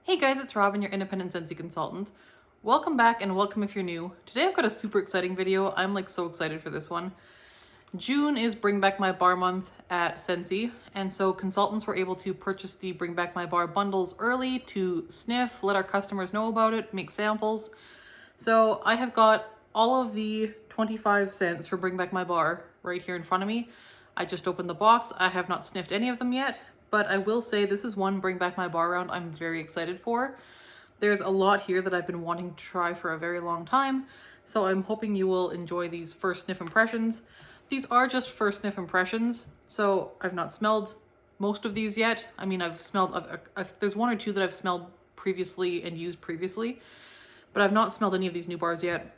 Hey guys, it's Robyn, your independent Scentsy consultant. Welcome back and welcome if you're new. Today I've got a super exciting video. I'm like so excited for this one. June is Bring Back My Bar month at Scentsy, and so consultants were able to purchase the Bring Back My Bar bundles early to sniff, let our customers know about it, make samples. So I have got all of the 25 scents for Bring Back My Bar right here in front of me. I just opened the box. I have not sniffed any of them yet, but I will say this is one Bring Back My Bar round I'm very excited for. There's a lot here that I've been wanting to try for a very long time, so I'm hoping you will enjoy these first sniff impressions. These are just first sniff impressions, so I've not smelled most of these yet. I mean, I've smelled, there's one or two that I've smelled previously and used previously, but I've not smelled any of these new bars yet.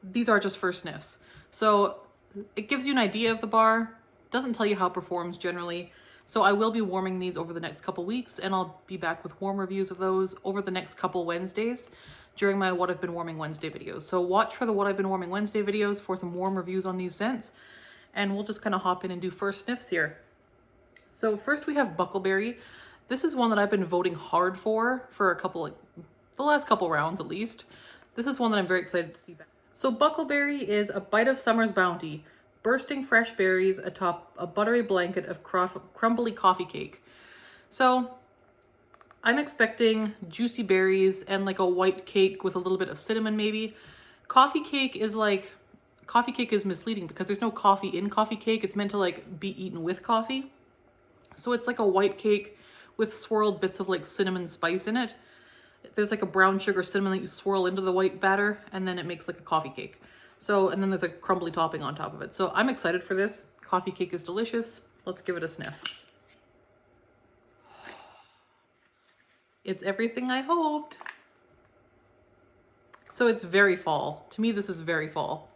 These are just first sniffs. So it gives you an idea of the bar, doesn't tell you how it performs generally. So I will be warming these over the next couple weeks, and I'll be back with warm reviews of those over the next couple Wednesdays during my What I've Been Warming Wednesday videos. So watch for the What I've Been Warming Wednesday videos for some warm reviews on these scents, and we'll just kind of hop in and do first sniffs here. So first we have Buckleberry. This is one that I've been voting hard for the last couple rounds at least. This is one that I'm very excited to see back. So Buckleberry is a bite of summer's bounty, bursting fresh berries atop a buttery blanket of crumbly coffee cake. So I'm expecting juicy berries and like a white cake with a little bit of cinnamon maybe. Coffee cake is misleading because there's no coffee in coffee cake. It's meant to like be eaten with coffee. So it's like a white cake with swirled bits of like cinnamon spice in it. There's like a brown sugar cinnamon that you swirl into the white batter, and then it makes like a coffee cake. So, and then there's a crumbly topping on top of it. So I'm excited for this. Coffee cake is delicious. Let's give it a sniff. It's everything I hoped. So it's very fall. To me, this is very fall.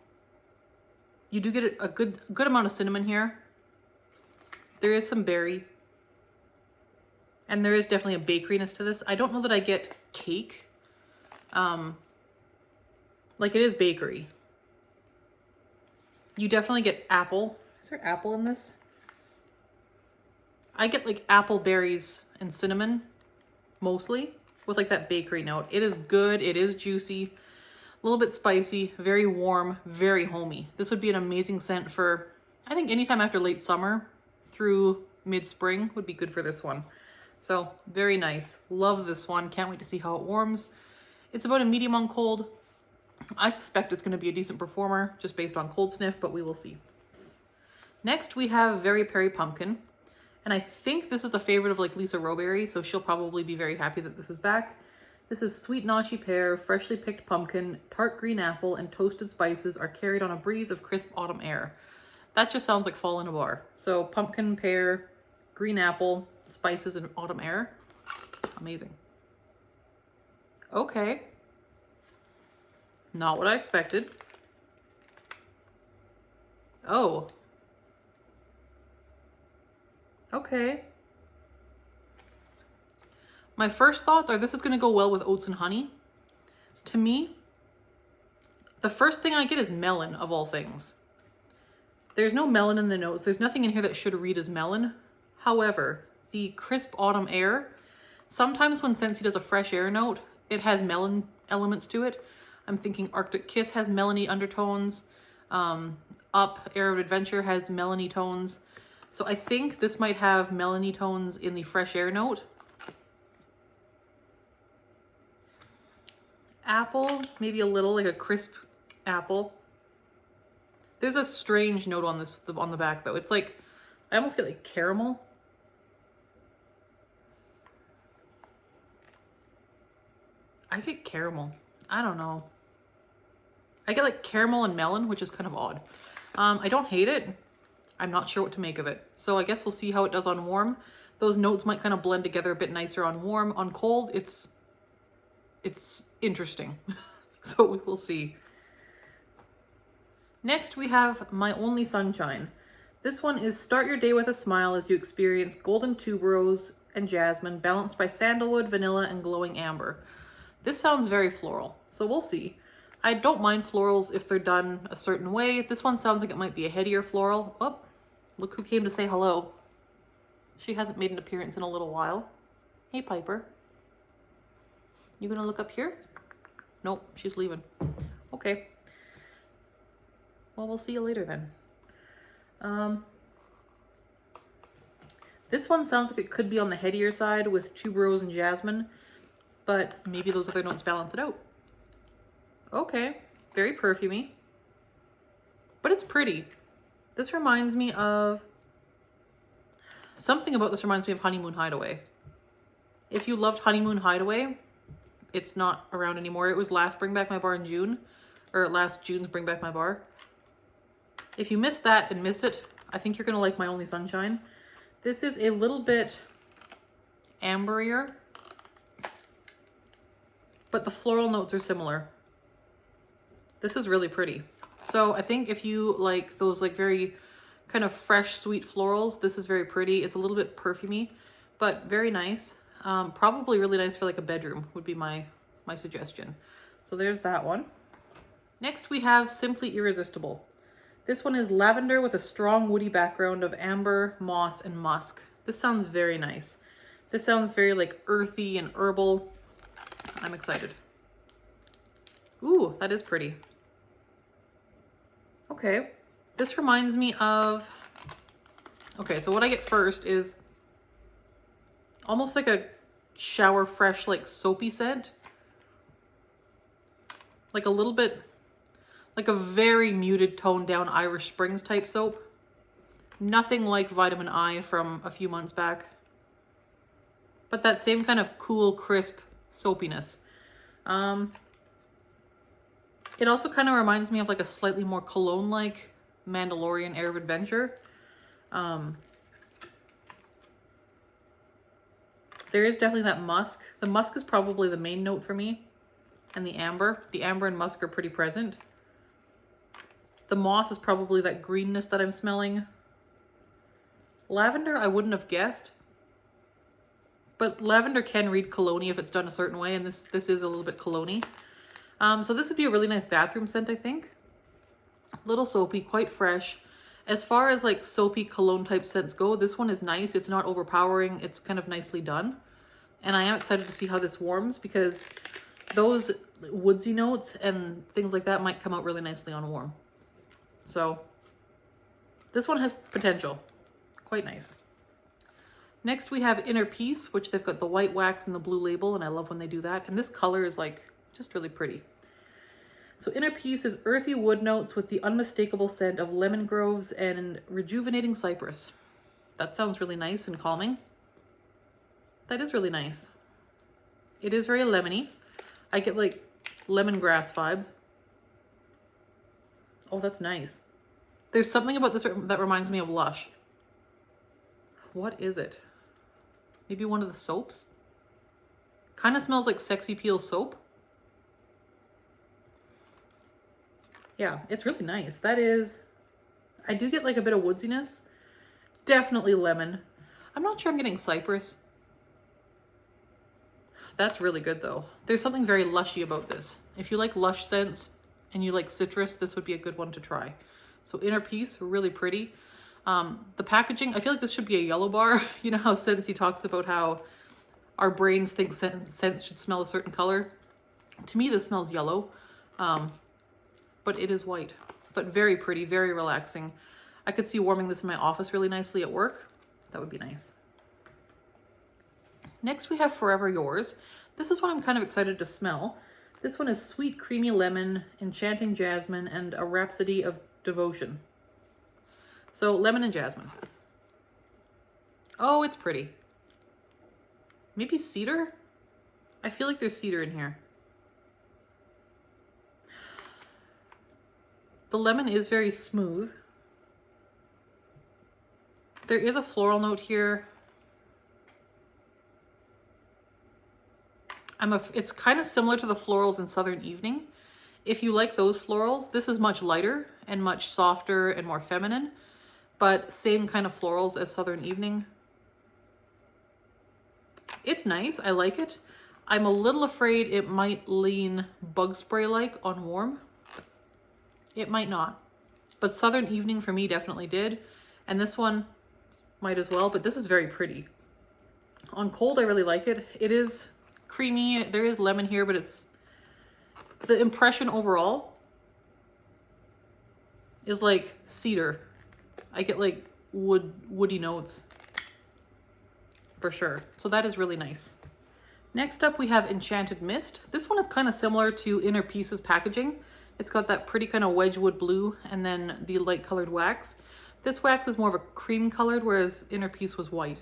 You do get a good amount of cinnamon here. There is some berry. And there is definitely a bakeryness to this. I don't know that I get cake. Like it is bakery. You definitely get apple. Is there apple in this? I get like apple, berries, and cinnamon, mostly, with like that bakery note. It is good, it is juicy, a little bit spicy, very warm, very homey. This would be an amazing scent for, I think anytime after late summer through mid-spring would be good for this one. So very nice, love this one. Can't wait to see how it warms. It's about a medium on cold. I suspect it's going to be a decent performer just based on cold sniff, but we will see. Next, we have Very Perry Pumpkin. And I think this is a favorite of like Lisa Rowberry, so she'll probably be very happy that this is back. This is sweet Nashi pear, freshly picked pumpkin, tart green apple, and toasted spices are carried on a breeze of crisp autumn air. That just sounds like fall in a bar. So pumpkin, pear, green apple, spices, and autumn air. Amazing. Okay. Not what I expected. Oh. Okay. My first thoughts are this is going to go well with oats and honey. To me, the first thing I get is melon, of all things. There's no melon in the notes. There's nothing in here that should read as melon. However, the crisp autumn air, sometimes when Scentsy does a fresh air note, it has melon elements to it. I'm thinking Arctic Kiss has melony undertones. Up, Air of Adventure has melony tones. So I think this might have melony tones in the fresh air note. Apple, maybe a little, like a crisp apple. There's a strange note on this, on the back though. It's like, I almost get like caramel. I get caramel. I don't know. I get like caramel and melon, which is kind of odd. I don't hate it. I'm not sure what to make of it. So I guess we'll see how it does on warm. Those notes might kind of blend together a bit nicer on warm. On cold, it's interesting. So we will see. Next, we have My Only Sunshine. This one is start your day with a smile as you experience golden tuberose and jasmine balanced by sandalwood, vanilla, and glowing amber. This sounds very floral, so we'll see. I don't mind florals if they're done a certain way. This one sounds like it might be a headier floral. Oh, look who came to say hello. She hasn't made an appearance in a little while. Hey, Piper. You gonna look up here? Nope, she's leaving. Okay. Well, we'll see you later then. This one sounds like it could be on the headier side with tuberose and jasmine, but maybe those other notes balance it out. Okay, very perfumey, but it's pretty. This reminds me of, something about this reminds me of Honeymoon Hideaway. If you loved Honeymoon Hideaway, it's not around anymore. It was last Bring Back My Bar in June, or last June's Bring Back My Bar. If you missed that and miss it, I think you're gonna like My Only Sunshine. This is a little bit amberier, but the floral notes are similar. This is really pretty. So I think if you like those like very kind of fresh, sweet florals, this is very pretty. It's a little bit perfumey, but very nice. Probably really nice for like a bedroom would be my suggestion. So there's that one. Next we have Simply Irresistible. This one is lavender with a strong woody background of amber, moss, and musk. This sounds very nice. This sounds very like earthy and herbal. I'm excited. Ooh, that is pretty. Okay, this reminds me of, okay, so what I get first is almost like a shower fresh, like soapy scent. Like a little bit, like a very muted toned down Irish Springs type soap. Nothing like Vitamin I from a few months back. But that same kind of cool, crisp soapiness. It also kind of reminds me of like a slightly more cologne-like Mandalorian Air of Adventure. There is definitely that musk. The musk is probably the main note for me. And the amber. The amber and musk are pretty present. The moss is probably that greenness that I'm smelling. Lavender, I wouldn't have guessed. But lavender can read cologne-y if it's done a certain way, and this is a little bit cologne-y. So this would be a really nice bathroom scent, I think. Little soapy, quite fresh. As far as like soapy cologne type scents go, this one is nice. It's not overpowering. It's kind of nicely done. And I am excited to see how this warms because those woodsy notes and things like that might come out really nicely on warm. So this one has potential. Quite nice. Next we have Inner Peace, which they've got the white wax and the blue label, and I love when they do that. And this color is like just really pretty. So Inner Peace is earthy wood notes with the unmistakable scent of lemon groves and rejuvenating cypress. That sounds really nice and calming. That is really nice. It is very lemony. I get like lemongrass vibes. Oh, that's nice. There's something about this that reminds me of Lush. What is it? Maybe one of the soaps? Kind of smells like Sexy Peel soap. Yeah, it's really nice. That is, I do get like a bit of woodsiness. Definitely lemon. I'm not sure I'm getting cypress. That's really good though. There's something very lushy about this. If you like lush scents and you like citrus, this would be a good one to try. So Inner Peace, really pretty. The packaging, I feel like this should be a yellow bar. You know how Scentsy talks about how our brains think scents should smell a certain color. To me, this smells yellow, but it is white, but very pretty, very relaxing. I could see warming this in my office really nicely at work. That would be nice. Next, we have Forever Yours. This is one I'm kind of excited to smell. This one is sweet, creamy lemon, enchanting jasmine, and a rhapsody of devotion. So lemon and jasmine. Oh, it's pretty. Maybe cedar? I feel like there's cedar in here. The lemon is very smooth. There is a floral note here. It's kind of similar to the florals in Southern Evening. If you like those florals, this is much lighter and much softer and more feminine, but same kind of florals as Southern Evening. It's nice, I like it. I'm a little afraid it might lean bug spray-like on warm. It might not, but Southern Evening for me definitely did. And this one might as well, but this is very pretty. On cold, I really like it. It is creamy. There is lemon here, but it's, the impression overall is like cedar. I get like woody notes for sure. So that is really nice. Next up we have Enchanted Mist. This one is kind of similar to Inner Peace's packaging. It's got that pretty kind of Wedgwood blue and then the light colored wax. This wax is more of a cream colored, whereas Inner Peace was white.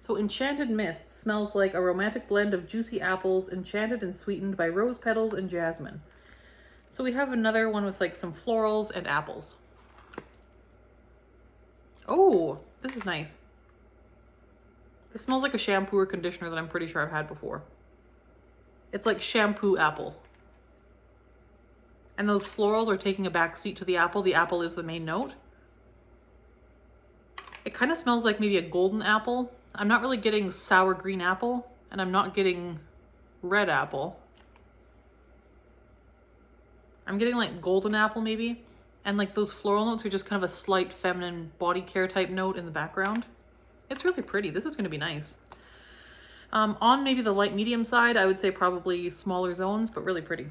So Enchanted Mist smells like a romantic blend of juicy apples, enchanted and sweetened by rose petals and jasmine. So we have another one with like some florals and apples. Oh, this is nice. This smells like a shampoo or conditioner that I'm pretty sure I've had before. It's like shampoo apple. And those florals are taking a back seat to the apple. The apple is the main note. It kind of smells like maybe a golden apple. I'm not really getting sour green apple, and I'm not getting red apple. I'm getting like golden apple maybe. And like those floral notes are just kind of a slight feminine body care type note in the background. It's really pretty. This is going to be nice. On maybe the light medium side, I would say probably smaller zones, but really pretty.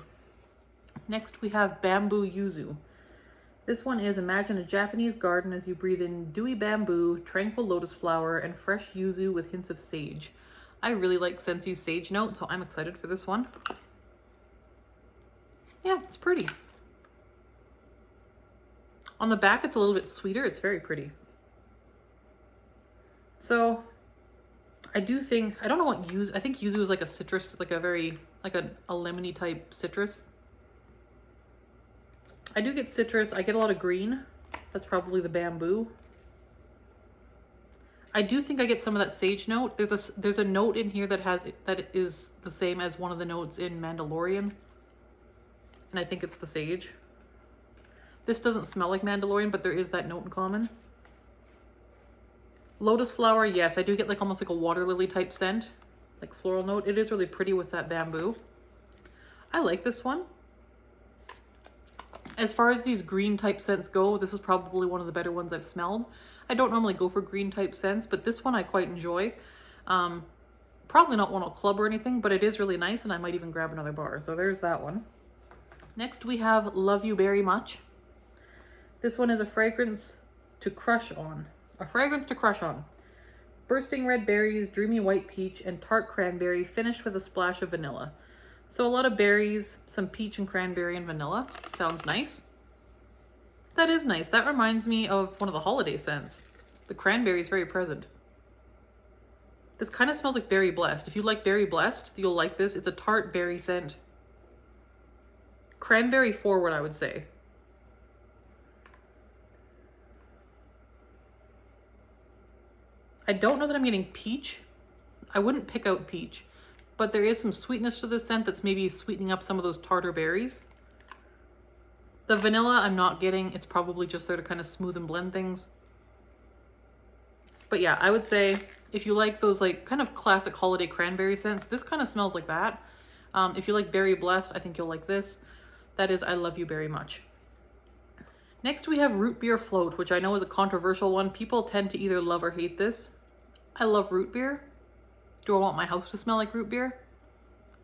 Next we have Bamboo Yuzu. This one is imagine a Japanese garden as you breathe in dewy bamboo, tranquil lotus flower, and fresh yuzu with hints of sage. I really like Scentsy's sage note, so I'm excited for this one. Yeah, it's pretty. On the back, it's a little bit sweeter. It's very pretty. So I do think, I don't know what yuzu, I think yuzu is like a citrus, like a very, like a lemony type citrus. I do get citrus. I get a lot of green. That's probably the bamboo. I do think I get some of that sage note. There's a note in here that is the same as one of the notes in Mandalorian. And I think it's the sage. This doesn't smell like Mandalorian, but there is that note in common. Lotus flower, yes, I do get like almost like a water lily type scent, like floral note. It is really pretty with that bamboo. I like this one. As far as these green type scents go, this is probably one of the better ones I've smelled. I don't normally go for green type scents, but this one I quite enjoy. Probably not one I'll club or anything, but it is really nice, and I might even grab another bar. So there's that one. Next we have Love You Very Much. This one is a fragrance to crush on. A fragrance to crush on. Bursting red berries, dreamy white peach, and tart cranberry, finished with a splash of vanilla. So a lot of berries, some peach and cranberry and vanilla. Sounds nice. That is nice. That reminds me of one of the holiday scents. The cranberry is very present. This kind of smells like Berry Blessed. If you like Berry Blessed, you'll like this. It's a tart berry scent. Cranberry forward, I would say. I don't know that I'm getting peach. I wouldn't pick out peach, but there is some sweetness to this scent that's maybe sweetening up some of those tartar berries. The vanilla I'm not getting. It's probably just there to kind of smooth and blend things. But yeah, I would say if you like those like kind of classic holiday cranberry scents, this kind of smells like that. If you like Berry Blessed, I think you'll like this. That is I Love You Very Much. Next we have Root Beer Float, which I know is a controversial one. People tend to either love or hate this. I love root beer. Do I want my house to smell like root beer?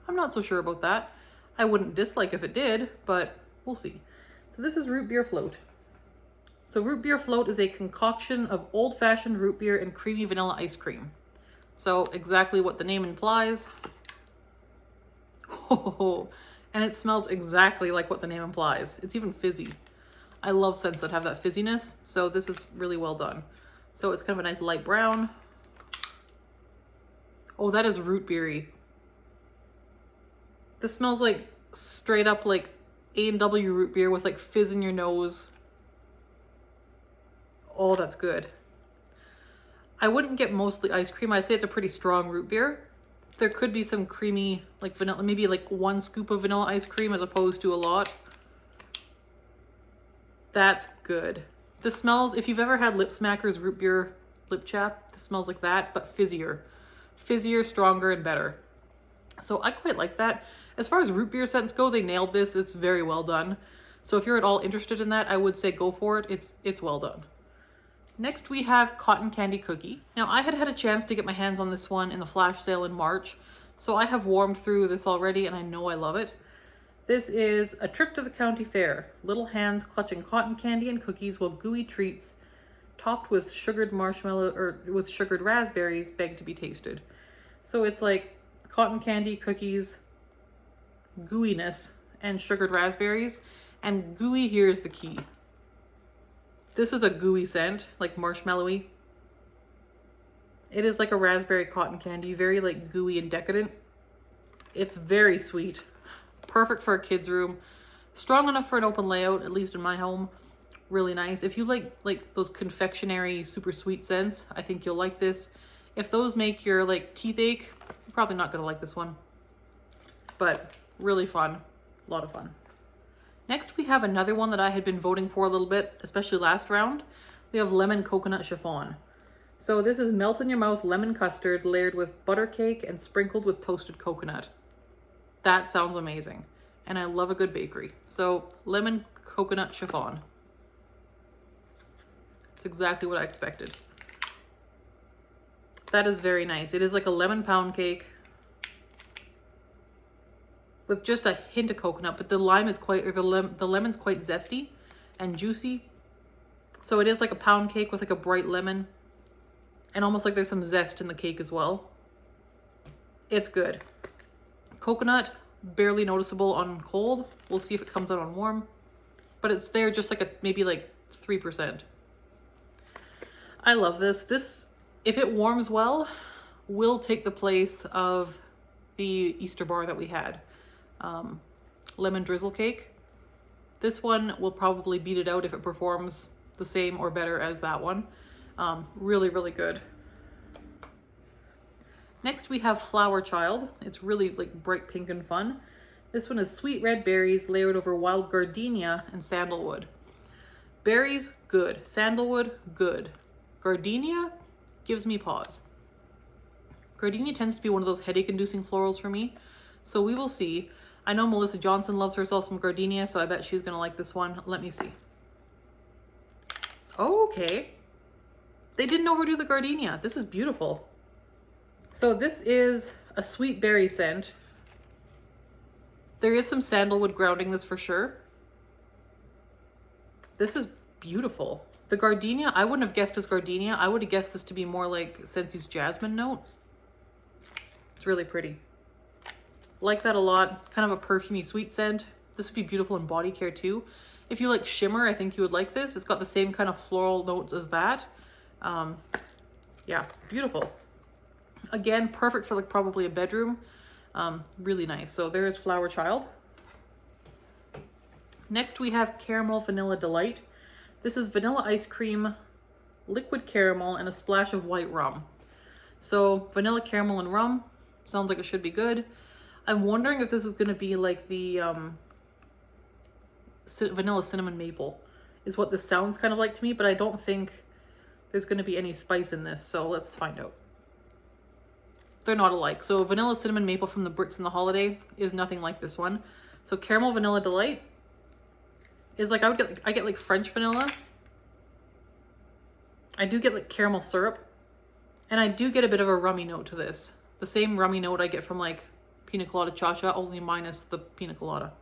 I'm not so sure about that. I wouldn't dislike if it did, but we'll see. So this is Root Beer Float. So Root Beer Float is a concoction of old-fashioned root beer and creamy vanilla ice cream. So exactly what the name implies. Oh, and it smells exactly like what the name implies. It's even fizzy. I love scents that have that fizziness, so this is really well done. So it's kind of a nice light brown. Oh, that is root beery. This smells like straight up like A&W root beer with like fizz in your nose. Oh, that's good. I wouldn't get mostly ice cream. I'd say it's a pretty strong root beer. There could be some creamy like vanilla, maybe like 1 scoop of vanilla ice cream as opposed to a lot. That's good. This smells, if you've ever had Lip Smackers root beer lip chap, this smells like that, but fizzier. Fizzier, stronger, and better. So I quite like that. As far as root beer scents go, they nailed this. It's very well done. So if you're at all interested in that, I would say go for it. It's well done. Next we have Cotton Candy Cookie. Now I had a chance to get my hands on this one in the flash sale in March. So I have warmed through this already and I know I love it. This is A Trip to the County Fair. Little hands clutching cotton candy and cookies while gooey treats topped with sugared marshmallow or with sugared raspberries beg to be tasted. So it's like cotton candy, cookies, gooiness, and sugared raspberries. And gooey here is the key. This is a gooey scent, like marshmallowy. It is like a raspberry cotton candy, very like gooey and decadent. It's very sweet. Perfect for a kid's room. Strong enough for an open layout, at least in my home. Really nice. If you like those confectionery super sweet scents, I think you'll like this. If those make your like teeth ache, you're probably not gonna like this one. But really fun, a lot of fun. Next we have another one that I had been voting for a little bit, especially last round. We have Lemon Coconut Chiffon. So this is melt in your mouth lemon custard layered with butter cake and sprinkled with toasted coconut. That sounds amazing. And I love a good bakery. So Lemon Coconut Chiffon. It's exactly what I expected. That is very nice. It is like a lemon pound cake with just a hint of coconut, but the lime is quite, or the lemon's quite zesty and juicy. So it is like a pound cake with like a bright lemon and almost like there's some zest in the cake as well. It's good. Coconut, barely noticeable on cold. We'll see if it comes out on warm, but it's there just like a, maybe like 3%. I love this. This, if it warms well, will take the place of the Easter bar that we had. Lemon drizzle cake. This one will probably beat it out if it performs the same or better as that one. Really, really good. Next we have Flower Child. It's really like bright pink and fun. This one is sweet red berries layered over wild gardenia and sandalwood. Berries, good. Sandalwood, good. Gardenia gives me pause. Gardenia tends to be one of those headache-inducing florals for me, so we will see. I know Melissa Johnson loves herself some gardenia, so I bet she's gonna like this one. Let me see. Oh, okay. They didn't overdo the gardenia. This is beautiful. So this is a sweet berry scent. There is some sandalwood grounding this for sure. This is beautiful. The gardenia, I wouldn't have guessed as gardenia. I would have guessed this to be more like Scentsy's jasmine note. It's really pretty. Like that a lot. Kind of a perfumey sweet scent. This would be beautiful in body care too. If you like shimmer, I think you would like this. It's got the same kind of floral notes as that. Yeah, beautiful. Again, perfect for like probably a bedroom. Really nice. So there's Flower Child. Next we have Caramel Vanilla Delight. This is vanilla ice cream, liquid caramel, and a splash of white rum. So vanilla caramel and rum. Sounds like it should be good. I'm wondering if this is going to be like the vanilla cinnamon maple is what this sounds kind of like to me, but I don't think there's going to be any spice in this, so let's find out. They're not alike. So vanilla cinnamon maple from the Bricks in the Holiday is nothing like this one. So Caramel Vanilla Delight is like, I get like French vanilla. I do get like caramel syrup, and I do get a bit of a rummy note to this. The same rummy note I get from like Pina Colada Cha-Cha, only minus the Pina Colada.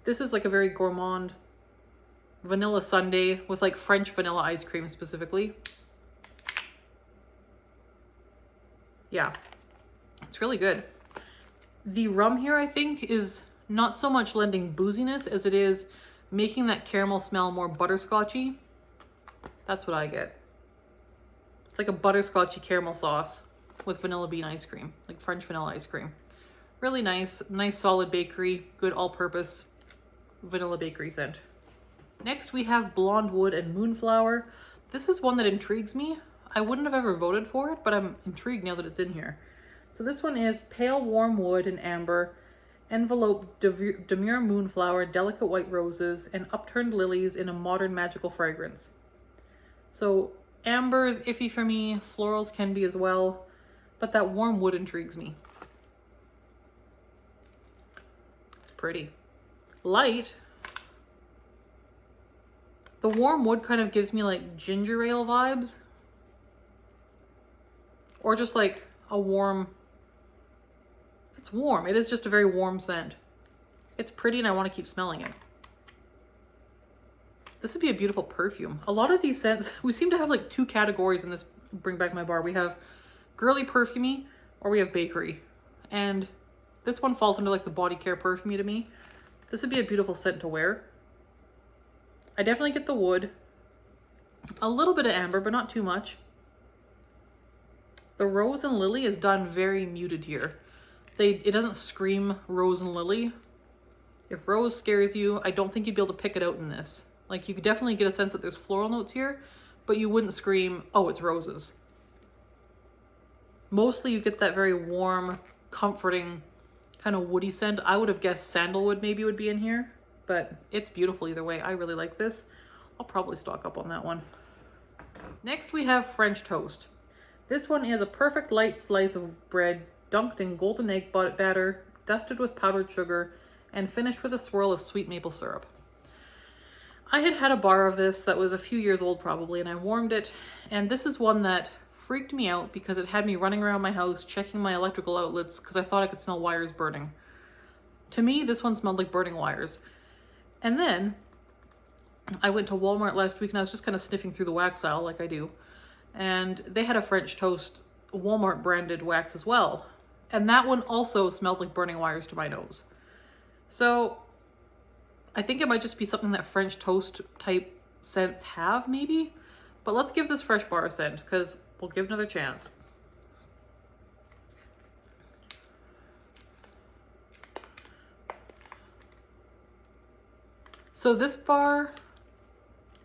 This is like a very gourmand vanilla sundae with like French vanilla ice cream specifically. Yeah, it's really good. The rum here, I think, is not so much lending booziness as it is making that caramel smell more butterscotchy. That's what I get. It's like a butterscotchy caramel sauce with vanilla bean ice cream, like French vanilla ice cream. Really nice, nice solid bakery, good all-purpose vanilla bakery scent. Next we have Blonde Wood and Moonflower. This is one that intrigues me. I wouldn't have ever voted for it, but I'm intrigued now that it's in here. So this one is Pale Warm Wood and Amber, Envelope Demure Moonflower, Delicate White Roses, and Upturned Lilies in a Modern Magical Fragrance. So amber is iffy for me, florals can be as well, but that warm wood intrigues me. It's pretty. Light. The warm wood kind of gives me like ginger ale vibes. Or just like a warm It's warm. It is just a very warm scent. It's pretty and I want to keep smelling it. This would be a beautiful perfume. A lot of these scents, we seem to have like two categories in this Bring Back My Bar. We have girly perfumey or we have bakery. And this one falls under like the body care perfumey to me. This would be a beautiful scent to wear. I definitely get the wood. A little bit of amber, but not too much. The rose and lily is done very muted here. It doesn't scream rose and lily. If rose scares you, I don't think you'd be able to pick it out in this. Like, you could definitely get a sense that there's floral notes here, but you wouldn't scream, oh, it's roses. Mostly you get that very warm, comforting, kind of woody scent. I would have guessed sandalwood maybe would be in here, but it's beautiful either way. I really like this. I'll probably stock up on that one. Next we have French toast. This one is a perfect light slice of bread dunked in golden egg batter, dusted with powdered sugar, and finished with a swirl of sweet maple syrup. I had a bar of this that was a few years old probably, and I warmed it, and this is one that freaked me out because it had me running around my house checking my electrical outlets because I thought I could smell wires burning. To me, this one smelled like burning wires. And then I went to Walmart last week and I was just kind of sniffing through the wax aisle like I do, and they had a French toast Walmart branded wax as well, and that one also smelled like burning wires to my nose. So I think it might just be something that French toast type scents have maybe, but let's give this fresh bar a scent because we'll give another chance. So this bar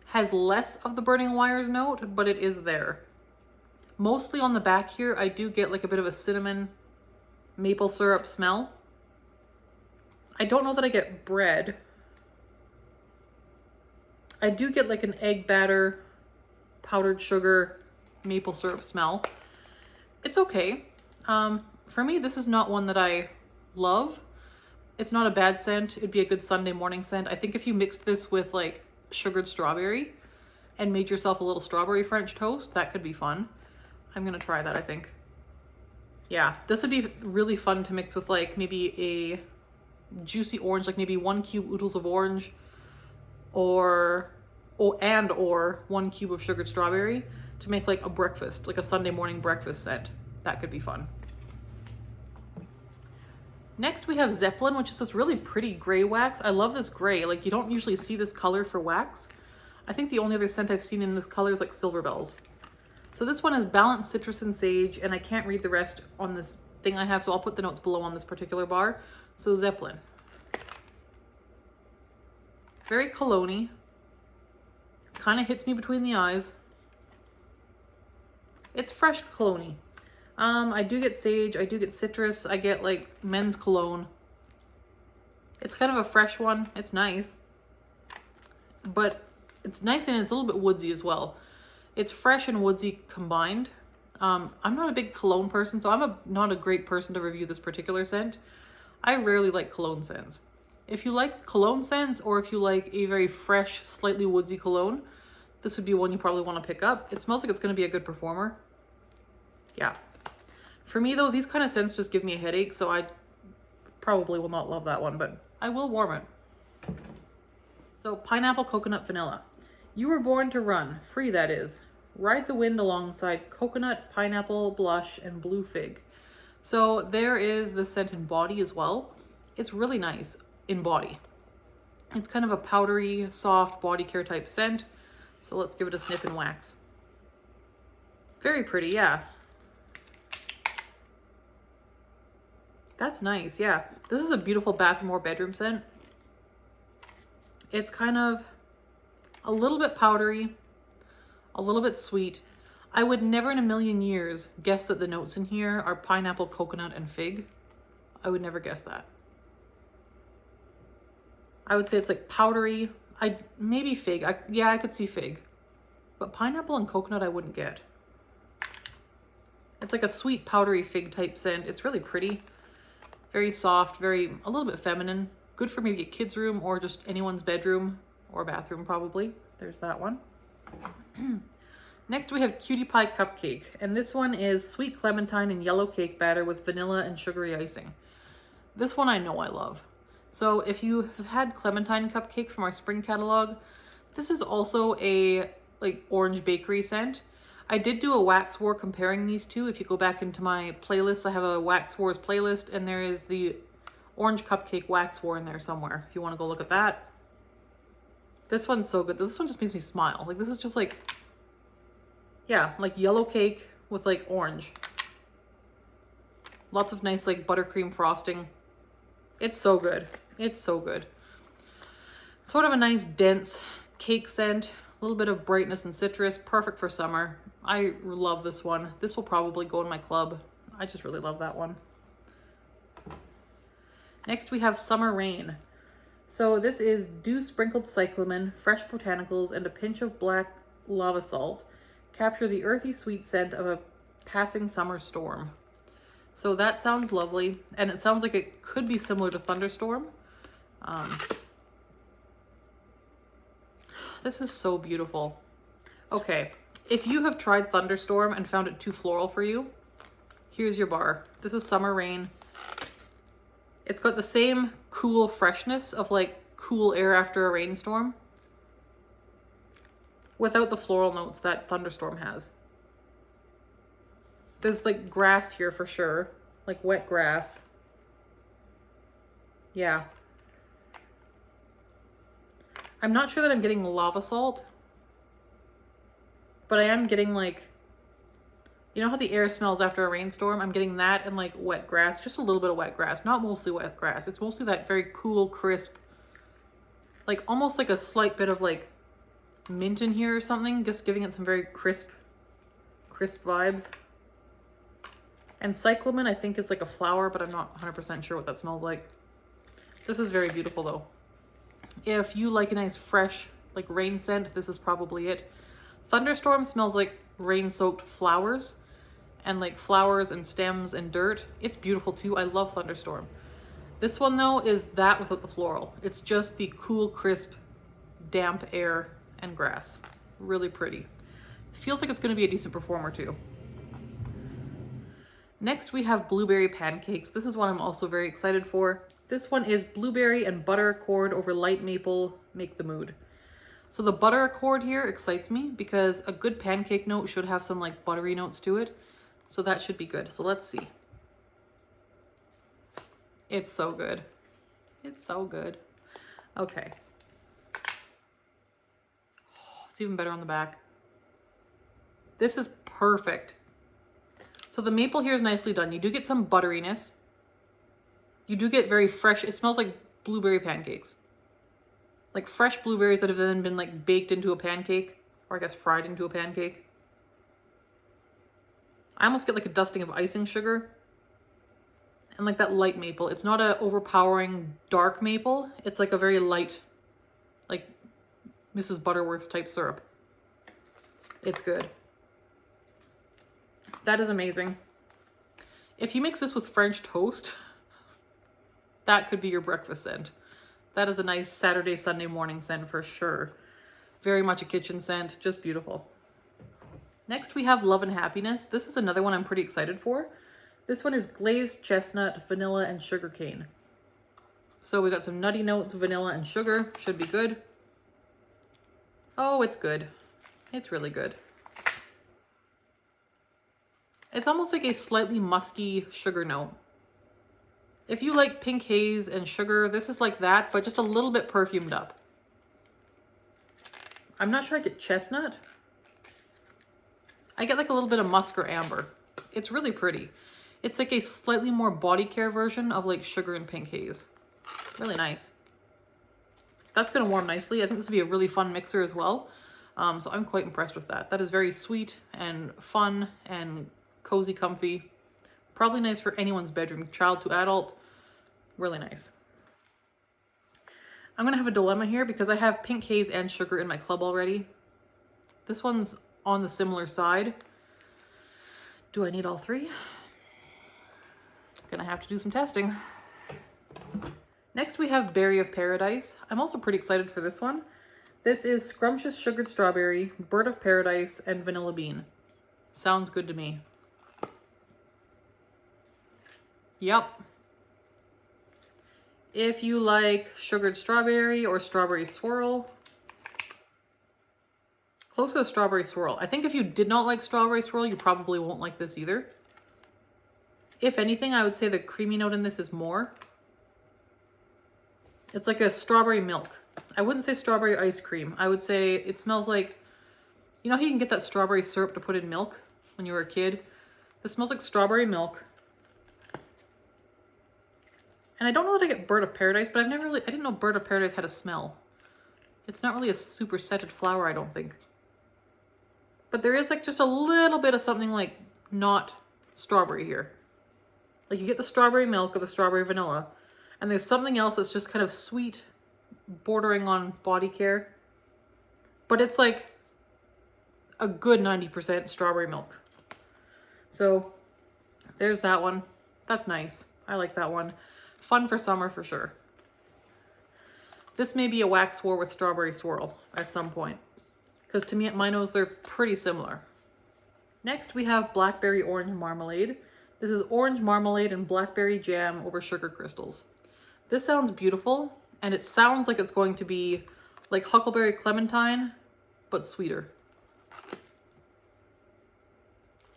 has less of the burning wires note, but it is there. Mostly on the back here, I do get like a bit of a cinnamon maple syrup smell. I don't know that I get bread. I do get like an egg batter, powdered sugar, maple syrup smell. It's okay. For me, this is not one that I love. It's not a bad scent. It'd be a good Sunday morning scent. I think if you mixed this with like sugared strawberry and made yourself a little strawberry French toast, that could be fun. I'm gonna try that, I think. Yeah, this would be really fun to mix with like maybe a juicy orange, like maybe 1 cube oodles of orange, or 1 cube of sugared strawberry to make like a breakfast, like a Sunday morning breakfast scent. That could be fun. Next we have Zeppelin, which is this really pretty gray wax. I love this gray. Like, you don't usually see this color for wax. I think the only other scent I've seen in this color is like Silver Bells. So this one is balanced citrus and sage, and I can't read the rest on this thing I have, so I'll put the notes below on this particular bar. So Zeppelin. Very cologne-y. Kind of hits me between the eyes. It's fresh cologne-y. I do get sage, I do get citrus, I get like men's cologne. It's kind of a fresh one. It's nice. But it's nice and it's a little bit woodsy as well. It's fresh and woodsy combined. I'm not a big cologne person, so I'm not a great person to review this particular scent. I rarely like cologne scents. If you like cologne scents, or if you like a very fresh, slightly woodsy cologne, this would be one you probably want to pick up. It smells like it's going to be a good performer. Yeah. For me though, these kind of scents just give me a headache, so I probably will not love that one, but I will warm it. So Pineapple Coconut Vanilla. You were born to run, free that is. Ride the wind alongside coconut, pineapple, blush, and blue fig. So there is the scent in body as well. It's really nice in body. It's kind of a powdery, soft body care type scent. So let's give it a sniff in wax. Very pretty, yeah. That's nice, yeah. This is a beautiful bathroom or bedroom scent. It's kind of a little bit powdery, a little bit sweet. I would never in a million years guess that the notes in here are pineapple, coconut, and fig. I would never guess that. I would say it's like powdery. Maybe fig. Yeah, I could see fig. But pineapple and coconut I wouldn't get. It's like a sweet powdery fig type scent. It's really pretty. Very soft, a little bit feminine. Good for maybe a kid's room or just anyone's bedroom or bathroom probably. There's that one. Next we have Cutie Pie Cupcake, and this one is sweet clementine and yellow cake batter with vanilla and sugary icing. This one I know I love. So if you have had Clementine Cupcake from our spring catalog, this is also a like orange bakery scent. I did do a Wax War comparing these two. If you go back into my playlist, I have a Wax Wars playlist, and there is the Orange Cupcake Wax War in there somewhere if you want to go look at that. This one's so good. This one just makes me smile. Like, this is just like, yeah, like yellow cake with like orange. Lots of nice like buttercream frosting. It's so good. It's so good. Sort of a nice dense cake scent. A little bit of brightness and citrus. Perfect for summer. I love this one. This will probably go in my club. I just really love that one. Next we have Summer Rain. So this is dew sprinkled cyclamen, fresh botanicals, and a pinch of black lava salt. Capture the earthy sweet scent of a passing summer storm. So that sounds lovely, and it sounds like it could be similar to Thunderstorm. This is so beautiful. Okay, if you have tried Thunderstorm and found it too floral for you, here's your bar. This is Summer Rain. It's got the same cool freshness of like cool air after a rainstorm without the floral notes that Thunderstorm has. There's like grass here for sure, like wet grass. Yeah. I'm not sure that I'm getting lava salt, but I am getting like, you know how the air smells after a rainstorm? I'm getting that and like wet grass, just a little bit of wet grass, not mostly wet grass. It's mostly that very cool, crisp, like almost like a slight bit of like mint in here or something, just giving it some very crisp vibes. And cyclamen I think is like a flower, but I'm not 100% sure what that smells like. This is very beautiful though. If you like a nice fresh like rain scent, this is probably it. Thunderstorm smells like rain-soaked flowers and like flowers and stems and dirt. It's beautiful too. I love Thunderstorm. This one though is that without the floral. It's just the cool, crisp, damp air and grass. Really pretty. Feels like it's going to be a decent performer too. Next we have Blueberry Pancakes. This is one I'm also very excited for. This one is blueberry and butter accord over light maple, make the mood. So the butter accord here excites me because a good pancake note should have some like buttery notes to it. So that should be good. So let's see. It's so good. It's so good. Okay. Oh, it's even better on the back. This is perfect. So the maple here is nicely done. You do get some butteriness. You do get very fresh. It smells like blueberry pancakes. Like fresh blueberries that have then been like baked into a pancake, or I guess fried into a pancake. I almost get like a dusting of icing sugar and like that light maple. It's not a overpowering dark maple. It's like a very light, like Mrs. Butterworth's type syrup. It's good. That is amazing. If you mix this with French toast, that could be your breakfast scent. That is a nice Saturday, Sunday morning scent for sure. Very much a kitchen scent, just beautiful. Next we have Love and Happiness. This is another one I'm pretty excited for. This one is glazed chestnut, vanilla, and sugarcane. So we got some nutty notes, vanilla and sugar, should be good. Oh, it's good. It's really good. It's almost like a slightly musky sugar note. If you like pink haze and sugar, this is like that, but just a little bit perfumed up. I'm not sure I get chestnut. I get like a little bit of musk or amber. It's really pretty. It's like a slightly more body care version of like sugar and pink haze. Really nice. That's gonna warm nicely. I think this would be a really fun mixer as well. So I'm quite impressed with that. That is very sweet and fun and cozy, comfy. Probably nice for anyone's bedroom, child to adult. Really nice. I'm gonna have a dilemma here because I have pink haze and sugar in my club already. This one's on the similar side. Do I need all three? Gonna have to do some testing. Next we have Berry of Paradise. I'm also pretty excited for this one. This is scrumptious sugared strawberry, bird of paradise, and vanilla bean. Sounds good to me. Yep. If you like sugared strawberry or strawberry swirl, close to a strawberry swirl. I think if you did not like strawberry swirl, you probably won't like this either. If anything, I would say the creamy note in this is more. It's like a strawberry milk. I wouldn't say strawberry ice cream. I would say it smells like, you know how you can get that strawberry syrup to put in milk when you were a kid? This smells like strawberry milk. And I don't know that I get Bird of Paradise, but I didn't know Bird of Paradise had a smell. It's not really a super scented flower, I don't think. But there is like just a little bit of something like not strawberry here. Like you get the strawberry milk or the strawberry vanilla, and there's something else that's just kind of sweet, bordering on body care. But it's like a good 90% strawberry milk. So there's that one. That's nice. I like that one. Fun for summer for sure. This may be a wax war with strawberry swirl at some point, because to me at my nose they're pretty similar. Next we have Blackberry Orange Marmalade. This is orange marmalade and blackberry jam over sugar crystals. This sounds beautiful, and it sounds like it's going to be like Huckleberry Clementine, but sweeter.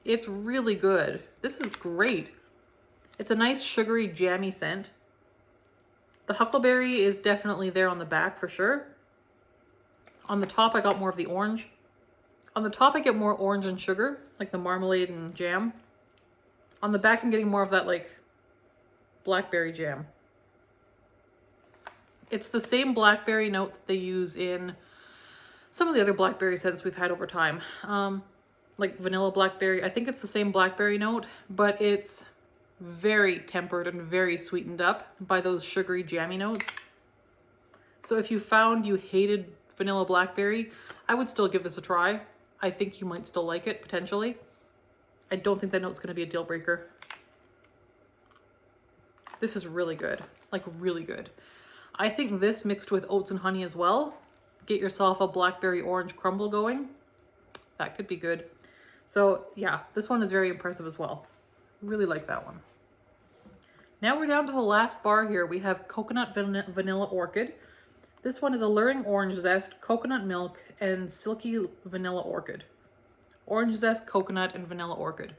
It's really good. This is great. It's a nice sugary jammy scent. The huckleberry is definitely there on the back for sure. On the top I got more of the orange. On the top I get more orange and sugar, like the marmalade and jam. On the back I'm getting more of that like blackberry jam. It's the same blackberry note that they use in some of the other blackberry scents we've had over time. Like vanilla blackberry. I think it's the same blackberry note, but it's very tempered and very sweetened up by those sugary jammy notes. So if you found you hated vanilla blackberry, I would still give this a try. I think you might still like it, potentially. I don't think that note's going to be a deal breaker. This is really good, like really good. I think this mixed with oats and honey as well, get yourself a blackberry orange crumble going. That could be good. So yeah, this one is very impressive as well. Really like that one. Now we're down to the last bar here. We have Coconut Vanilla Orchid. This one is alluring orange zest, coconut milk, and silky vanilla orchid. Orange zest, coconut, and vanilla orchid.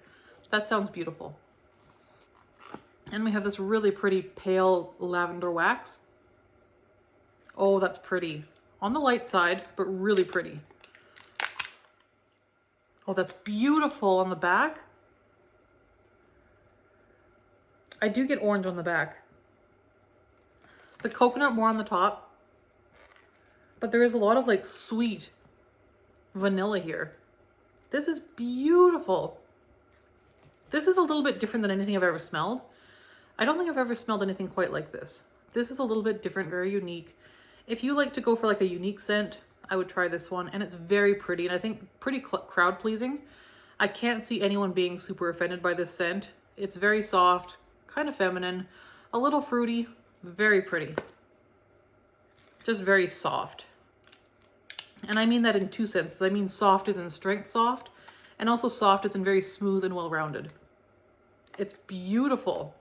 That sounds beautiful. And we have this really pretty pale lavender wax. Oh, that's pretty. On the light side, but really pretty. Oh, that's beautiful on the back. I do get orange on the back. The coconut more on the top. But there is a lot of like sweet vanilla here. This is beautiful. This is a little bit different than anything I've ever smelled. I don't think I've ever smelled anything quite like this. This is a little bit different, very unique. If you like to go for like a unique scent, I would try this one. And it's very pretty, and I think pretty crowd pleasing. I can't see anyone being super offended by this scent. It's very soft, kind of feminine, a little fruity, very pretty. Just very soft. And I mean that in two senses. I mean soft as in strength soft, and also soft as in very smooth and well-rounded. It's beautiful.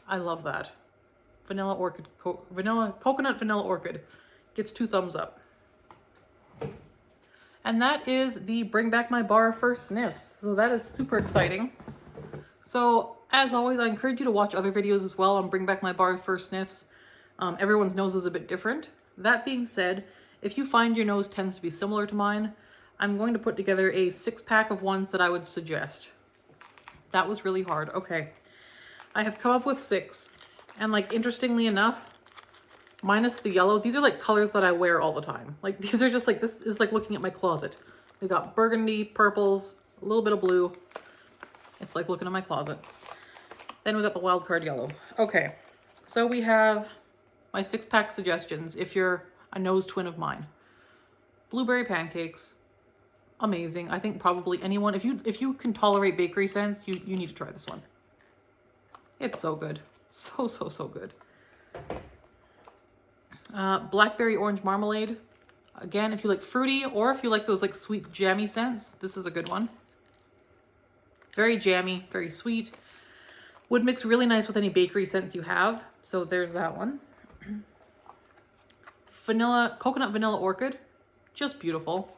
I love that. Vanilla orchid, coconut vanilla orchid gets 2 thumbs up. And that is the Bring Back My Bar for sniffs. So that is super exciting. So as always, I encourage you to watch other videos as well on Bring Back My Bar's first sniffs. Everyone's nose is a bit different. That being said, if you find your nose tends to be similar to mine, I'm going to put together a 6-pack of ones that I would suggest. That was really hard. Okay. I have come up with 6. And like, interestingly enough, minus the yellow, these are like colors that I wear all the time. Like these are just like, this is like looking at my closet. We got burgundy, purples, a little bit of blue. It's like looking at my closet. Then we got the wild card yellow. Okay. So we have my 6-pack suggestions if you're a nose twin of mine. Blueberry pancakes. Amazing. I think probably anyone, if you can tolerate bakery scents, you need to try this one. It's so good. So good. Blackberry orange marmalade. Again, if you like fruity or if you like those like sweet jammy scents, this is a good one. Very jammy, very sweet. Would mix really nice with any bakery scents you have. So there's that one. Coconut vanilla orchid, just beautiful.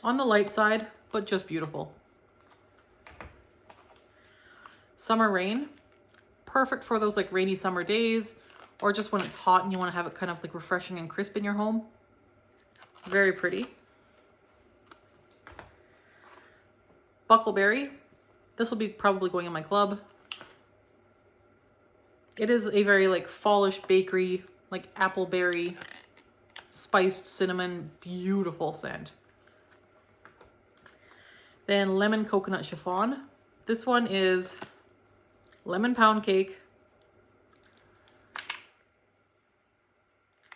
On the light side, but just beautiful. Summer rain, perfect for those like rainy summer days, or just when it's hot and you want to have it kind of like refreshing and crisp in your home. Very pretty. Buckleberry, this will be probably going in my club. It is a very like fallish bakery, like appleberry, spiced cinnamon, beautiful scent. Then lemon coconut chiffon. This one is lemon pound cake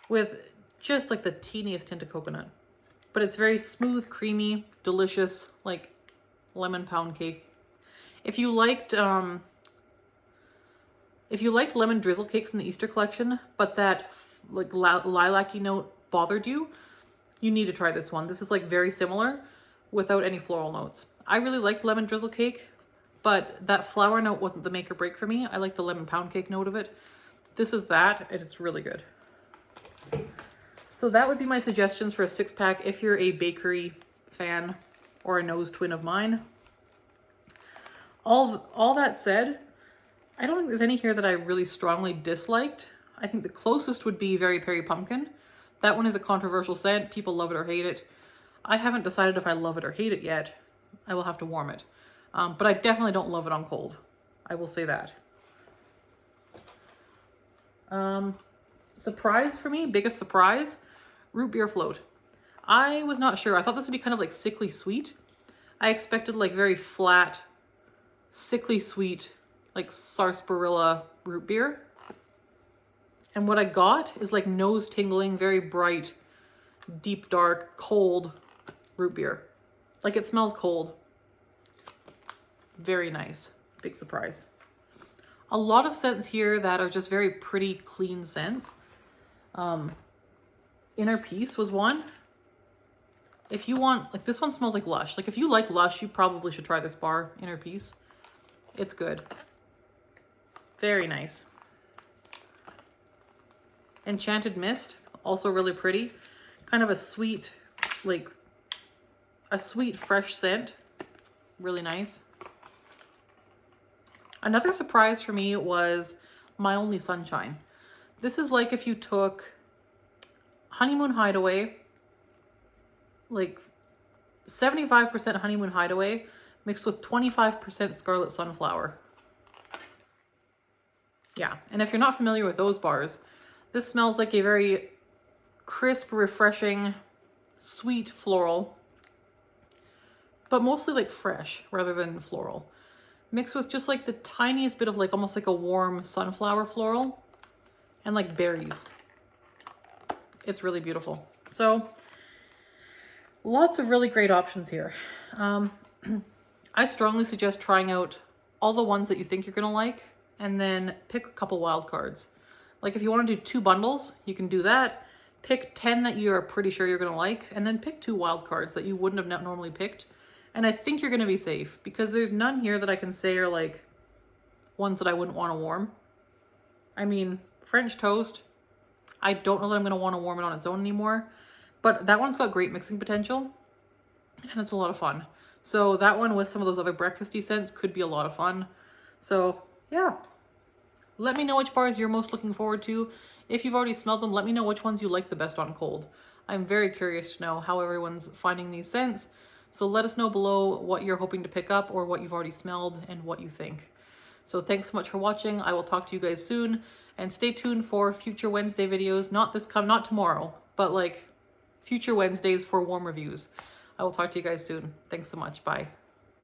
with just like the teeniest hint of coconut, but it's very smooth, creamy, delicious, like lemon pound cake. If you liked lemon drizzle cake from the Easter collection, but that like lilac-y note bothered you, you need to try this one. This is like very similar without any floral notes. I really liked lemon drizzle cake, but that flower note wasn't the make or break for me. I like the lemon pound cake note of it. This is that, and it's really good. So that would be my suggestions for a 6-pack if you're a bakery fan or a nose twin of mine. All that said, I don't think there's any here that I really strongly disliked. I think the closest would be Very Peri Pumpkin. That one is a controversial scent. People love it or hate it. I haven't decided if I love it or hate it yet. I will have to warm it. But I definitely don't love it on cold. I will say that. Surprise for me, biggest surprise, root beer float. I was not sure. I thought this would be kind of like sickly sweet. I expected like very flat, sickly sweet, like sarsaparilla root beer. And what I got is like nose tingling, very bright, deep dark, cold root beer. Like it smells cold. Very nice. Big surprise. A lot of scents here that are just very pretty, clean scents. Inner Peace was one. If you want, like this one smells like Lush. Like if you like Lush, you probably should try this bar, Inner Peace. It's good. Very nice. Enchanted Mist, also really pretty. Kind of a sweet, like a sweet fresh scent. Really nice. Another surprise for me was My Only Sunshine. This is like if you took Honeymoon Hideaway, like 75% Honeymoon Hideaway mixed with 25% Scarlet Sunflower. Yeah, and if you're not familiar with those bars, this smells like a very crisp, refreshing, sweet floral, but mostly like fresh rather than floral. Mixed with just like the tiniest bit of like almost like a warm sunflower floral and like berries. It's really beautiful. So lots of really great options here. I strongly suggest trying out all the ones that you think you're gonna like and then pick a couple wild cards. Like if you want to do 2 bundles, you can do that. Pick 10 that you're pretty sure you're gonna like and then pick 2 wild cards that you wouldn't have normally picked. And I think you're gonna be safe because there's none here that I can say are like ones that I wouldn't want to warm. I mean, French Toast, I don't know that I'm gonna want to warm it on its own anymore, but that one's got great mixing potential and it's a lot of fun. So that one with some of those other breakfasty scents could be a lot of fun. So yeah, let me know which bars you're most looking forward to. If you've already smelled them, let me know which ones you like the best on cold. I'm very curious to know how everyone's finding these scents. So let us know below what you're hoping to pick up or what you've already smelled and what you think. So thanks so much for watching. I will talk to you guys soon and stay tuned for future Wednesday videos. Not tomorrow, but like future Wednesdays for warm reviews. I will talk to you guys soon. Thanks so much. Bye.